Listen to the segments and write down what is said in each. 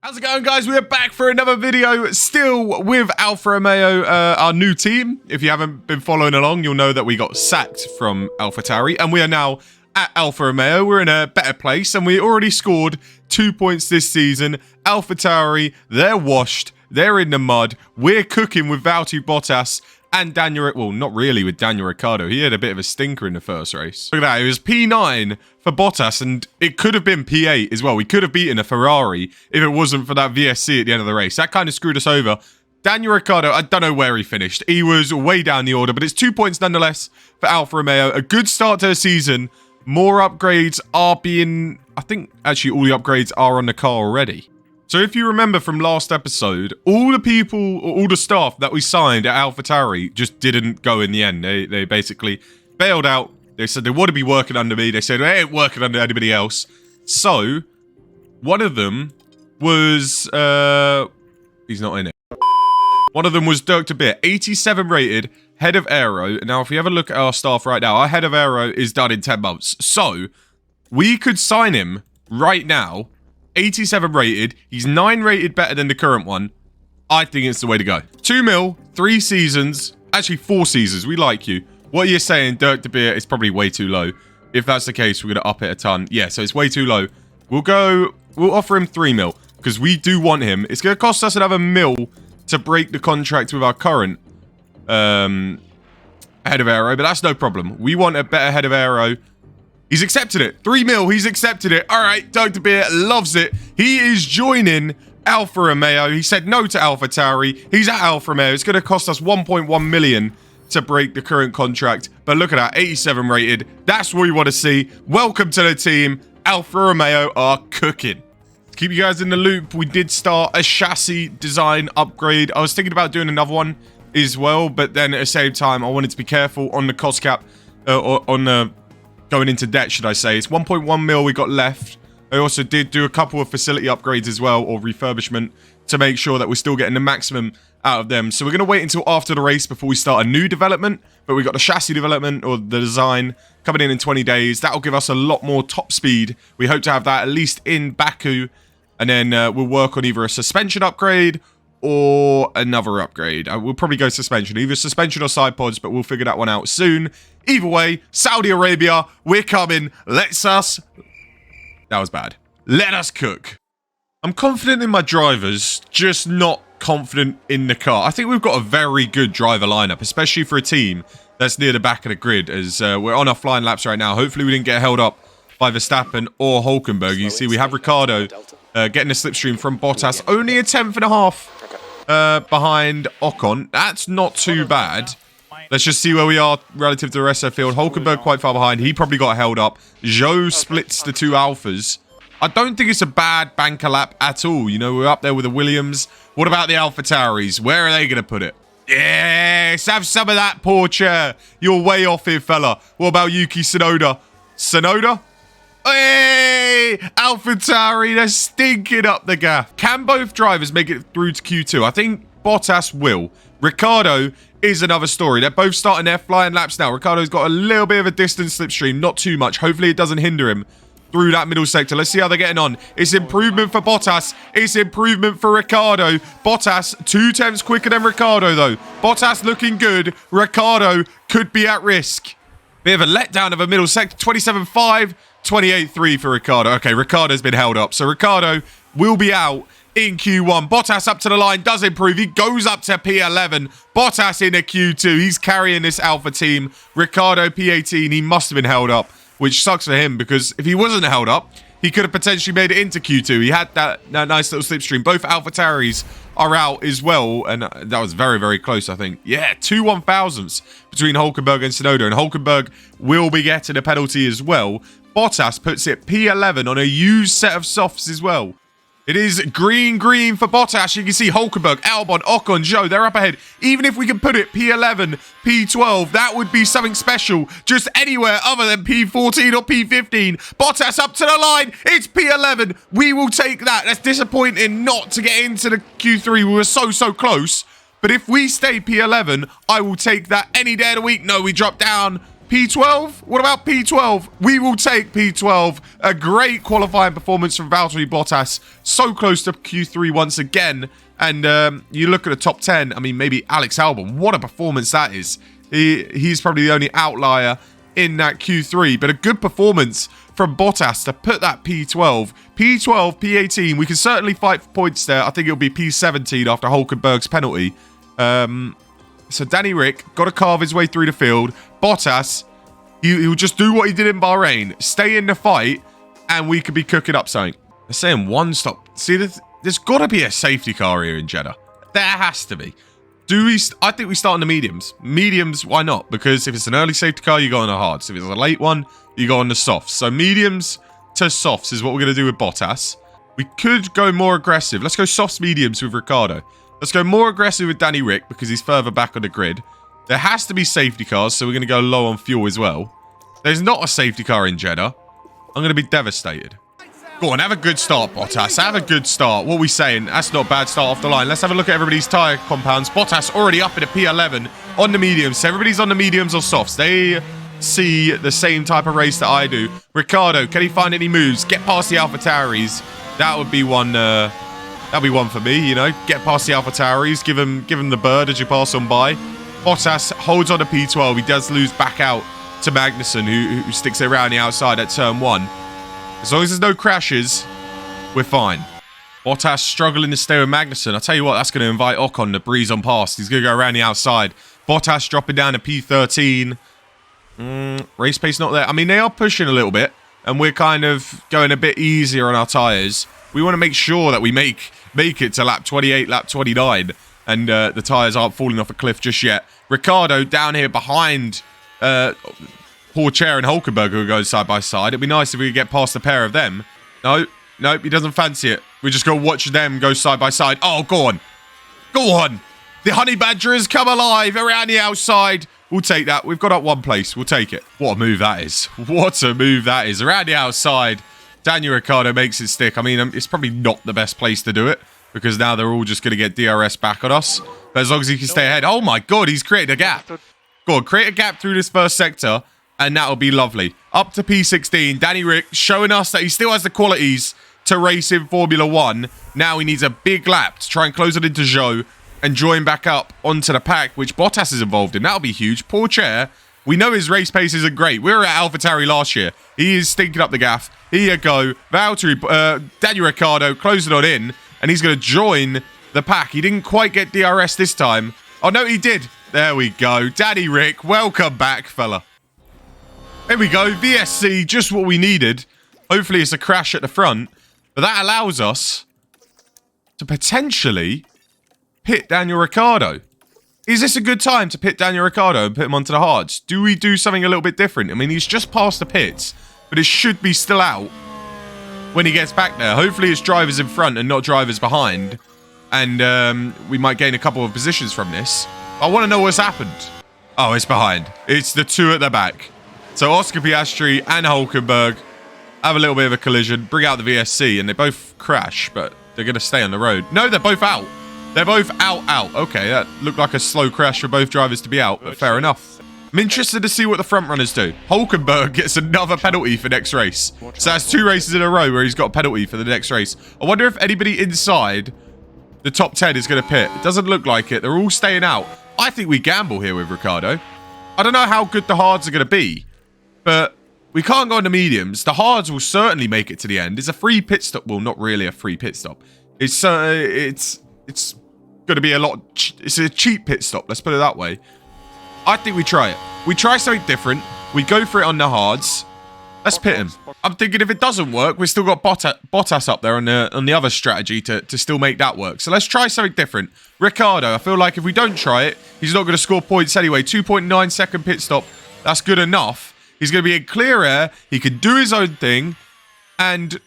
How's it going, guys? We're back for another video, still with Alfa Romeo, our new team. If you haven't been following along, you'll know that we got sacked from AlphaTauri, and we are now at Alfa Romeo. We're in a better place, and we already scored 2 points this season. AlphaTauri, they're washed. They're in the mud. We're cooking with Valtteri Bottas and Daniel, well, not really with Daniel Ricciardo. He had a bit of a stinker in the first race. Look at that. It was P9 for Bottas, and it could have been P8 as well. We could have beaten a Ferrari if it wasn't for that VSC at the end of the race. That kind of screwed us over. Daniel Ricciardo, I don't know where he finished. He was way down the order, but it's 2 points nonetheless for Alfa Romeo. A good start to the season. More upgrades are being... I think actually all the upgrades are on the car already. So if you remember from last episode, all the people, or all the staff that we signed at AlphaTauri just didn't go in the end. They basically bailed out. They said they want to be working under me. They said they ain't working under anybody else. So one of them was, he's not in it. One of them was Dirk de Beer, 87 rated, head of aero. Now, if we have a look at our staff right now, our head of aero is done in 10 months. So we could sign him right now. 87 rated. He's 9 rated better than the current one. I think it's the way to go. 2 mil, 3 seasons. Actually, 4 seasons. We like you. What are you saying, Dirk de Beer? It's probably way too low. If that's the case, we're going to up it a ton. Yeah, so it's way too low. We'll offer him 3 mil because we do want him. It's going to cost us another mil to break the contract with our current head of aero, but that's no problem. We want a better head of aero. He's accepted it. 3 mil, he's accepted it. All right, Dirk de Beer loves it. He is joining Alfa Romeo. He said no to AlphaTauri. He's at Alfa Romeo. It's going to cost us 1.1 million to break the current contract. But look at that, 87 rated. That's what we want to see. Welcome to the team. Alfa Romeo are cooking. To keep you guys in the loop, we did start a chassis design upgrade. I was thinking about doing another one as well, but then at the same time, I wanted to be careful on the cost cap, or on the... going into debt, should I say. It's 1.1 mil we got left. I also did do a couple of facility upgrades as well, or refurbishment, to make sure that we're still getting the maximum out of them. So we're going to wait until after the race before we start a new development. But we got the chassis development, or the design, coming in 20 days. That'll give us a lot more top speed. We hope to have that at least in Baku. And then we'll work on either a suspension upgrade or another upgrade. We'll probably go suspension. Either suspension or side pods, but we'll figure that one out soon. Either way, Saudi Arabia, we're coming. That was bad. Let us cook. I'm confident in my drivers, just not confident in the car. I think we've got a very good driver lineup, especially for a team that's near the back of the grid, as we're on our flying laps right now. Hopefully we didn't get held up by Verstappen or Hulkenberg. You see, we have Ricciardo getting a slipstream from Bottas. Only a 10.5 behind Ocon. That's not too bad. Let's just see where we are relative to the rest of the field. Hulkenberg quite far behind. He probably got held up. Zhou splits the 2 Alphas. I don't think it's a bad banker lap at all. You know, we're up there with the Williams. What about the AlphaTauris? Where are they going to put it? Yes, have some of that, Porsche. You're way off here, fella. What about Yuki Tsunoda? Tsunoda? Hey, AlphaTauri, they're stinking up the gaff. Can both drivers make it through to Q2? I think Bottas will. Ricciardo is another story. They're both starting their flying laps now. Ricciardo's got a little bit of a distance slipstream, not too much. Hopefully it doesn't hinder him through that middle sector. Let's see how they're getting on. It's improvement for Bottas. It's improvement for Ricciardo. Bottas 2 tenths quicker than Ricciardo though. Bottas looking good. Ricciardo could be at risk. Bit of a letdown of a middle sector. 27.5, 28.3 for Ricciardo. Okay, Ricciardo's been held up. So Ricciardo will be out in Q1. Bottas up to the line, does improve. He goes up to P11. Bottas in a Q2. He's carrying this Alpha team. Ricciardo P18. He must have been held up, which sucks for him because if he wasn't held up, he could have potentially made it into Q2. He had that nice little slipstream. Both AlphaTauris are out as well, and that was very, very close, I think. Yeah, 2 1,000ths between Hulkenberg and Tsunoda, and Hulkenberg will be getting a penalty as well. Bottas puts it P11 on a used set of softs as well. It is green for Bottas. You can see Hulkenberg, Albon, Ocon, Zhou, they're up ahead. Even if we can put it P11, P12, that would be something special. Just anywhere other than P14 or P15. Bottas up to the line. It's P11. We will take that. That's disappointing not to get into the Q3. We were so close. But if we stay P11, I will take that any day of the week. No, we dropped down P12? What about P12? We will take P12. A great qualifying performance from Valtteri Bottas. So close to Q3 once again. And you look at the top 10. I mean, maybe Alex Albon. What a performance that is. He's probably the only outlier in that Q3. But a good performance from Bottas to put that P12. P12, P18. We can certainly fight for points there. I think it'll be P17 after Hulkenberg's penalty. So Danny Rick got to carve his way through the field. Bottas, he'll just do what he did in Bahrain. Stay in the fight, and we could be cooking up something. They're saying one stop. See, there's got to be a safety car here in Jeddah. There has to be. I think we start on the mediums. Mediums, why not? Because if it's an early safety car, you go on the hards. If it's a late one, you go on the softs. So mediums to softs is what we're going to do with Bottas. We could go more aggressive. Let's go softs, mediums with Ricciardo. Let's go more aggressive with Danny Rick because he's further back on the grid. There has to be safety cars, so we're going to go low on fuel as well. There's not a safety car in Jeddah. I'm going to be devastated. Go on, have a good start, Bottas. Have a good start. What are we saying? That's not a bad start off the line. Let's have a look at everybody's tyre compounds. Bottas already up in a P11 on the mediums. So everybody's on the mediums or softs. They see the same type of race that I do. Ricciardo, can he find any moves? Get past the Alfa Tauris. That would be one... that'd be one for me, you know. Get past the Alfa Tauris. Give him the bird as you pass on by. Bottas holds on to P12. He does lose back out to Magnussen, who sticks it around the outside at turn 1. As long as there's no crashes, we're fine. Bottas struggling to stay with Magnussen. I'll tell you what, that's going to invite Ocon to breeze on past. He's going to go around the outside. Bottas dropping down to P13. Race pace not there. I mean, they are pushing a little bit, and we're kind of going a bit easier on our tyres. We want to make sure that we make it to lap 28, lap 29, and the tyres aren't falling off a cliff just yet. Ricciardo down here behind Poor Chair and Hulkenberg, who are going side by side. It'd be nice if we could get past the pair of them. Nope, he doesn't fancy it. We just got to watch them go side by side. Oh, go on. Go on. The Honey Badger has come alive around the outside. We'll take that. We've got up one place. We'll take it. What a move that is. What a move that is. Around the outside, Daniel Ricciardo makes it stick. I mean, it's probably not the best place to do it because now they're all just going to get DRS back on us. But as long as he can stay ahead. Oh, my God. He's created a gap. Go on. Create a gap through this first sector. And that'll be lovely. Up to P16. Danny Rick showing us that he still has the qualities to race in Formula 1. Now he needs a big lap to try and close it into Zhou and join back up onto the pack, which Bottas is involved in. That'll be huge. Poor Chair. We know his race pace isn't great. We were at AlphaTauri last year. He is stinking up the gaff. Here you go. Valtteri, Daniel Ricciardo closing on in. And he's going to join the pack. He didn't quite get DRS this time. Oh, no, he did. There we go. Danny Rick, welcome back, fella. There we go, VSC, just what we needed. Hopefully it's a crash at the front. But that allows us to potentially pit Daniel Ricciardo. Is this a good time to pit Daniel Ricciardo and put him onto the hards? Do we do something a little bit different? I mean, he's just past the pits, but it should be still out when he gets back there. Hopefully it's drivers in front and not drivers behind. And we might gain a couple of positions from this. I want to know what's happened. Oh, it's behind. It's the two at the back. So Oscar Piastri and Hulkenberg have a little bit of a collision, bring out the VSC, and they both crash, but they're going to stay on the road. No, they're both out. They're both out. Okay, that looked like a slow crash for both drivers to be out, but fair enough. I'm interested to see what the front runners do. Hulkenberg gets another penalty for next race. So that's 2 races in a row where he's got a penalty for the next race. I wonder if anybody inside the top 10 is going to pit. It doesn't look like it. They're all staying out. I think we gamble here with Ricciardo. I don't know how good the hards are going to be. But we can't go on the mediums. The hards will certainly make it to the end. It's a free pit stop. Well, not really a free pit stop. It's going to be a lot. It's a cheap pit stop. Let's put it that way. I think we try it. We try something different. We go for it on the hards. Let's pit him. I'm thinking if it doesn't work, we've still got Bottas up there on the other strategy to still make that work. So let's try something different. Ricciardo, I feel like if we don't try it, he's not going to score points anyway. 2.9 second pit stop. That's good enough. He's going to be in clear air. He can do his own thing. And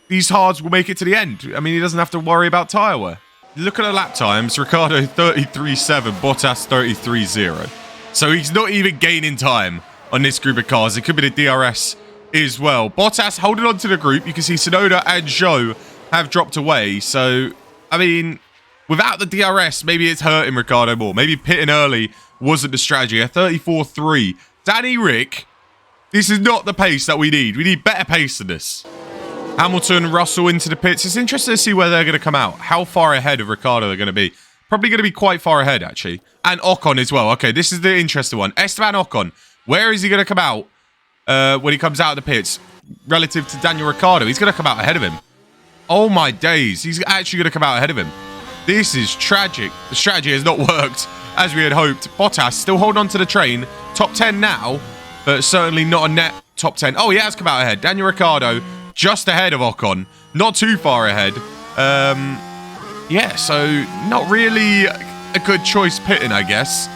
these hards will make it to the end. I mean, he doesn't have to worry about tyre wear. Look at the lap times. Ricciardo 33.7. Bottas 33.0. So he's not even gaining time on this group of cars. It could be the DRS as well. Bottas holding on to the group. You can see Tsunoda and Zhou have dropped away. So, I mean, without the DRS, maybe it's hurting Ricciardo more. Maybe pitting early wasn't the strategy. A 34.3 Danny Rick, this is not the pace that we need. We need better pace than this. Hamilton, Russell into the pits. It's interesting to see where they're going to come out. How far ahead of Ricciardo they're going to be. Probably going to be quite far ahead, actually. And Ocon as well. Okay, this is the interesting one. Esteban Ocon. Where is he going to come out when he comes out of the pits? Relative to Daniel Ricciardo. He's going to come out ahead of him. Oh, my days. He's actually going to come out ahead of him. This is tragic. The strategy has not worked as we had hoped. Bottas still holding on to the train. Top 10 now, but certainly not a net top 10. Oh, he has come out ahead. Daniel Ricciardo just ahead of Ocon. Not too far ahead. Yeah, so not really a good choice pitting, I guess.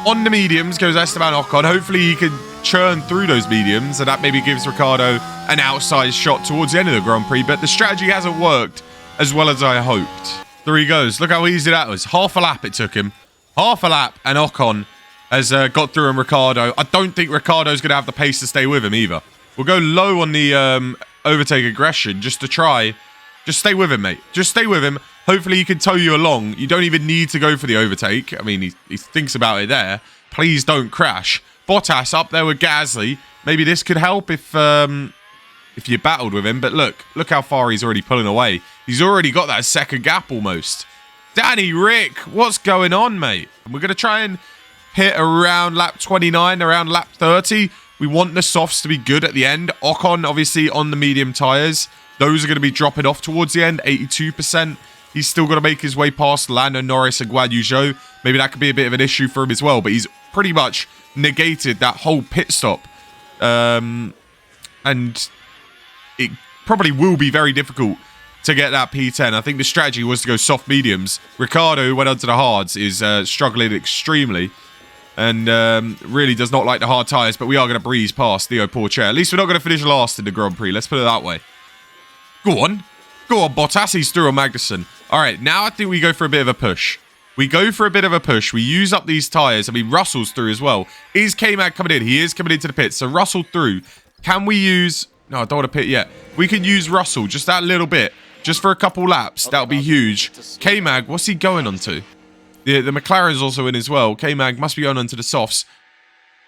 On the mediums goes Esteban Ocon. Hopefully he can churn through those mediums, and that maybe gives Ricciardo an outside shot towards the end of the Grand Prix. But the strategy hasn't worked as well as I hoped. There he goes. Look how easy that was. Half a lap it took him. Half a lap, and Ocon has got through on Ricciardo. I don't think Ricciardo's going to have the pace to stay with him either. We'll go low on the overtake aggression just to try. Just stay with him, mate. Just stay with him. Hopefully he can tow you along. You don't even need to go for the overtake. I mean, he thinks about it there. Please don't crash. Bottas up there with Gasly. Maybe this could help if you battled with him. But look how far he's already pulling away. He's already got that second gap almost. Danny Rick, what's going on, mate? We're going to try and hit around lap 29, around lap 30. We want the softs to be good at the end. Ocon, obviously, on the medium tyres. Those are going to be dropping off towards the end, 82%. He's still got to make his way past Lando Norris and Guan Yu Zhou. Maybe that could be a bit of an issue for him as well. But he's pretty much negated that whole pit stop. And it probably will be very difficult to get that P10. I think the strategy was to go soft mediums. Ricciardo, who went onto the hards, is struggling extremely. And really does not like the hard tyres. But we are going to breeze past Theo Porcher. At least we're not going to finish last in the Grand Prix. Let's put it that way. Go on. Go on, Bottas. He's through on Magnussen. All right, now I think we go for a bit of a push. We go for a bit of a push. We use up these tyres. I mean, Russell's through as well. Is K-Mag coming in? He is coming into the pit. So Russell through. Can we use... No, I don't want to pit yet. We can use Russell just that little bit. Just for a couple laps. That'll be huge. K-Mag, what's he going on to? The McLaren's also in as well. K-Mag must be going on to the softs.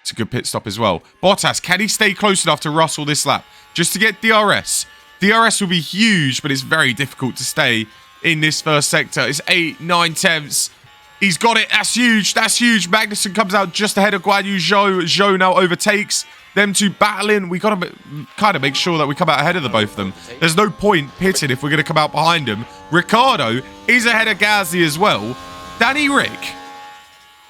It's a good pit stop as well. Bottas, can he stay close enough to Russell this lap? Just to get DRS. DRS will be huge, but it's very difficult to stay in this first sector. It's 8, 9 tenths. He's got it. That's huge. That's huge. Magnussen comes out just ahead of Guan Yu Zhou. Zhou now overtakes them two battling. We got to kind of make sure that we come out ahead of the both of them. There's no point pitting if we're going to come out behind them. Ricciardo is ahead of Gasly as well. Danny Rick,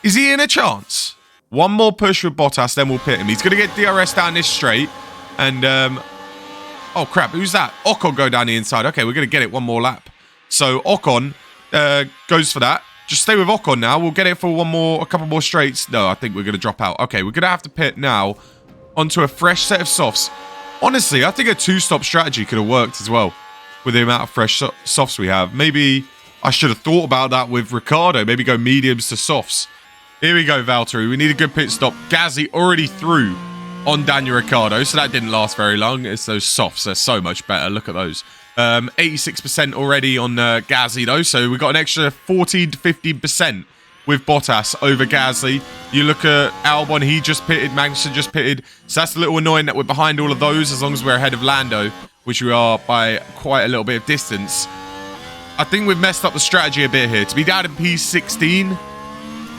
is he in a chance? One more push with Bottas, then we'll pit him. He's going to get DRS down this straight. And, oh, crap. Who's that? Ocon go down the inside. Okay, we're going to get it one more lap. So, Ocon goes for that. Just stay with Ocon now. We'll get it for a couple more straights. No, I think we're going to drop out. Okay, we're going to have to pit now onto a fresh set of softs. Honestly, I think a two-stop strategy could have worked as well with the amount of fresh softs we have. Maybe I should have thought about that with Ricciardo. Maybe go mediums to softs. Here we go, Valtteri. We need a good pit stop. Gasly already through on Daniel Ricciardo, so that didn't last very long. It's those softs. They're so much better. Look at those. 86% already on Gasly, though, so we've got an extra 14 to 15% with Bottas over Gasly. You look at Albon, he just pitted. Magnussen just pitted. So that's a little annoying that we're behind all of those as long as we're ahead of Lando, which we are by quite a little bit of distance. I think we've messed up the strategy a bit here. To be down in P16,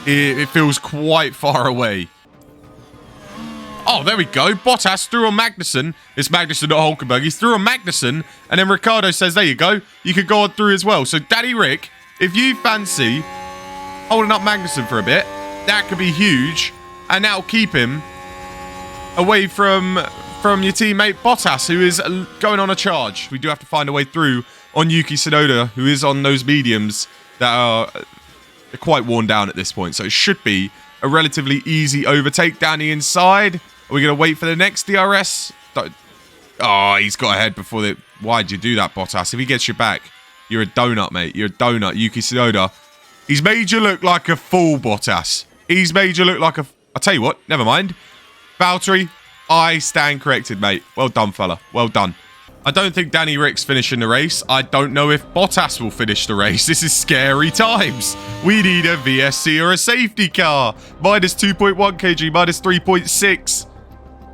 it feels quite far away. Oh, there we go. Bottas through on Magnussen. It's Magnussen, not Hulkenberg. He's through on Magnussen. And then Ricciardo says, there you go. You could go on through as well. So, Danny Rick, if you fancy holding up Magnussen for a bit, that could be huge. And that'll keep him away from your teammate Bottas, who is going on a charge. We do have to find a way through on Yuki Tsunoda, who is on those mediums that are quite worn down at this point. So, it should be a relatively easy overtake down the inside. Are we going to wait for the next DRS? Oh, he's got ahead before the... Why'd you do that, Bottas? If he gets you back, you're a donut, mate. You're a donut. Yuki Tsunoda. He's made you look like a fool, Bottas. He's made you look like a... I'll tell you what. Never mind. Valtteri, I stand corrected, mate. Well done, fella. Well done. I don't think Danny Rick's finishing the race. I don't know if Bottas will finish the race. This is scary times. We need a VSC or a safety car. Minus 2.1 kg, minus 3.6.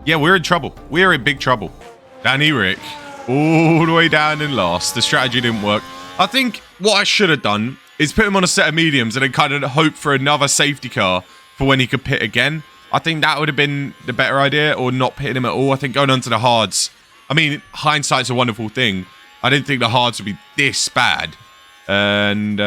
Yeah, we're in trouble. We're in big trouble. Danny Rick, all the way down in last. The strategy didn't work. I think what I should have done is put him on a set of mediums and then kind of hope for another safety car for when he could pit again. I think that would have been the better idea, or not pitting him at all. I think going on to the hards, I mean, hindsight's a wonderful thing. I didn't think the hards would be this bad. And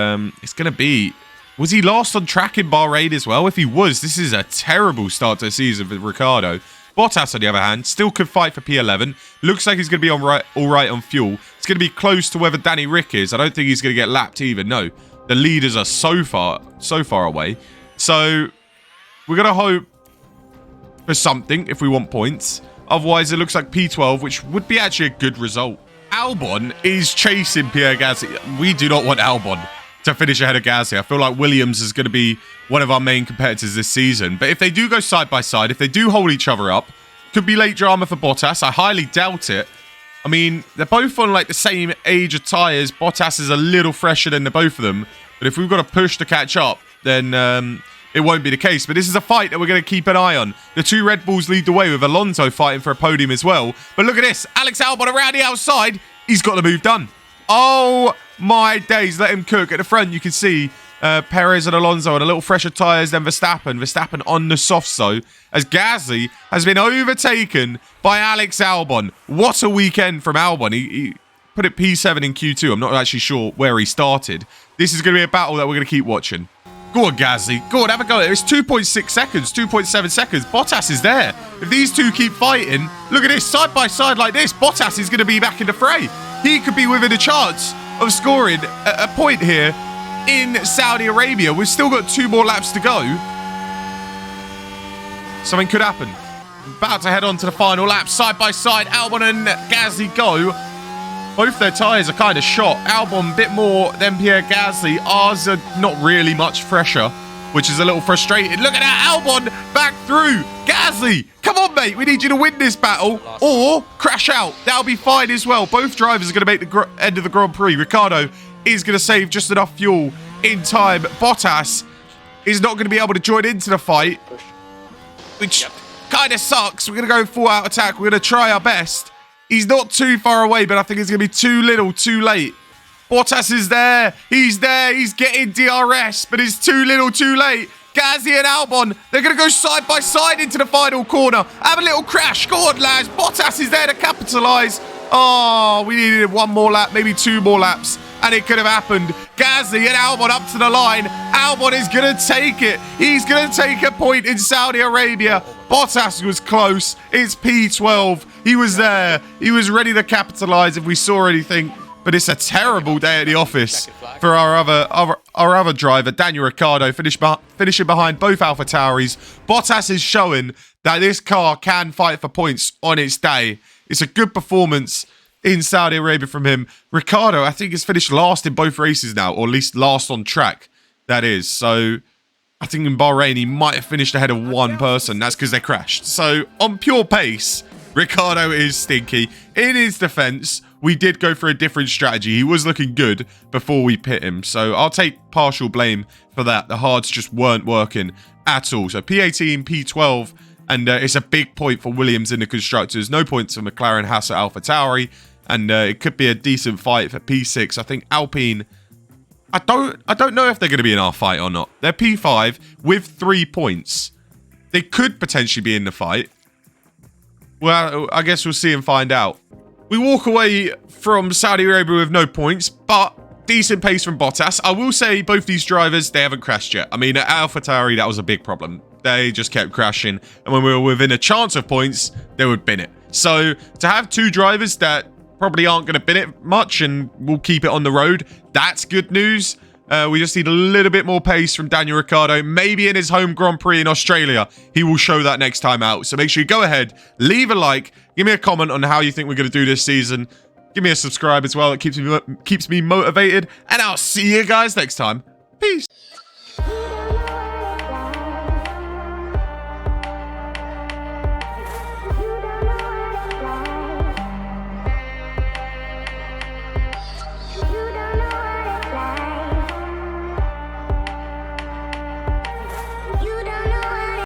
it's going to be... Was he last on track in Bahrain as well? If he was, this is a terrible start to the season for Ricciardo. Bottas, on the other hand, still could fight for P11. Looks like he's going to be all right on fuel. It's going to be close to whether Danny Rick is. I don't think he's going to get lapped either. No, the leaders are so far away. So we're going to hope for something if we want points. Otherwise, it looks like P12, which would be actually a good result. Albon is chasing Pierre Gasly. We do not want Albon to finish ahead of Gasly. I feel like Williams is going to be one of our main competitors this season. But if they do go side by side, if they do hold each other up, could be late drama for Bottas. I highly doubt it. I mean, they're both on like the same age of tyres. Bottas is a little fresher than the both of them. But if we've got to push to catch up, then it won't be the case. But this is a fight that we're going to keep an eye on. The two Red Bulls lead the way with Alonso fighting for a podium as well. But look at this. Alex Albon around the outside. He's got the move done. Oh my days. Let him cook. At the front, you can see Perez and Alonso on a little fresher tyres than Verstappen. Verstappen on the softs, though, as Gasly has been overtaken by Alex Albon. What a weekend from Albon. He put it P7 in Q2. I'm not actually sure where he started. This is going to be a battle that we're going to keep watching. Go on, Gasly. Go on, have a go. It's 2.6 seconds, 2.7 seconds. Bottas is there. If these two keep fighting, look at this, side by side like this, Bottas is going to be back in the fray. He could be within a chance of scoring a point here in Saudi Arabia. We've still got 2 more laps to go. Something could happen. About to head on to the final lap. Side by side, Albon and Gasly go. Both their tyres are kind of shot. Albon a bit more than Pierre Gasly. Ours are not really much fresher, which is a little frustrating. Look at that. Albon back through. Gasly, come on, mate. We need you to win this battle or crash out. That'll be fine as well. Both drivers are going to make the end of the Grand Prix. Ricciardo is going to save just enough fuel in time. Bottas is not going to be able to join into the fight, which kind of sucks. We're going to go full out attack. We're going to try our best. He's not too far away, but I think it's going to be too little, too late. Bottas is there. He's there. He's getting DRS, but it's too little, too late. Gasly and Albon, they're going to go side by side into the final corner. Have a little crash. Go on, lads. Bottas is there to capitalise. Oh, we needed 1 more lap, maybe 2 more laps, and it could have happened. Gasly and Albon up to the line. Albon is going to take it. He's going to take a point in Saudi Arabia. Bottas was close. It's P12. He was there. He was ready to capitalise if we saw anything. But it's a terrible day at the office for our other driver, Daniel Ricciardo, finishing behind both Alfa Tauris. Bottas is showing that this car can fight for points on its day. It's a good performance in Saudi Arabia from him. Ricciardo, I think, has finished last in both races now, or at least last on track, that is. So I think in Bahrain, he might have finished ahead of one person. That's because they crashed. So on pure pace, Ricciardo is stinky. In his defense, we did go for a different strategy. He was looking good before we pit him. So I'll take partial blame for that. The hards just weren't working at all. So P18, P12, and it's a big point for Williams in the constructors. No points for McLaren, Haas, Alfa Tauri. And it could be a decent fight for P6. I think Alpine, I don't know if they're going to be in our fight or not. They're P5 with 3 points. They could potentially be in the fight. Well, I guess we'll see and find out. We walk away from Saudi Arabia with no points, but decent pace from Bottas. I will say both these drivers, they haven't crashed yet. I mean, at AlphaTauri, that was a big problem. They just kept crashing. And when we were within a chance of points, they would bin it. So to have 2 drivers that probably aren't going to bin it much and will keep it on the road, that's good news. We just need a little bit more pace from Daniel Ricciardo. Maybe in his home Grand Prix in Australia, he will show that next time out. So make sure you go ahead, leave a like, give me a comment on how you think we're going to do this season. Give me a subscribe as well. It keeps me motivated. And I'll see you guys next time. Peace.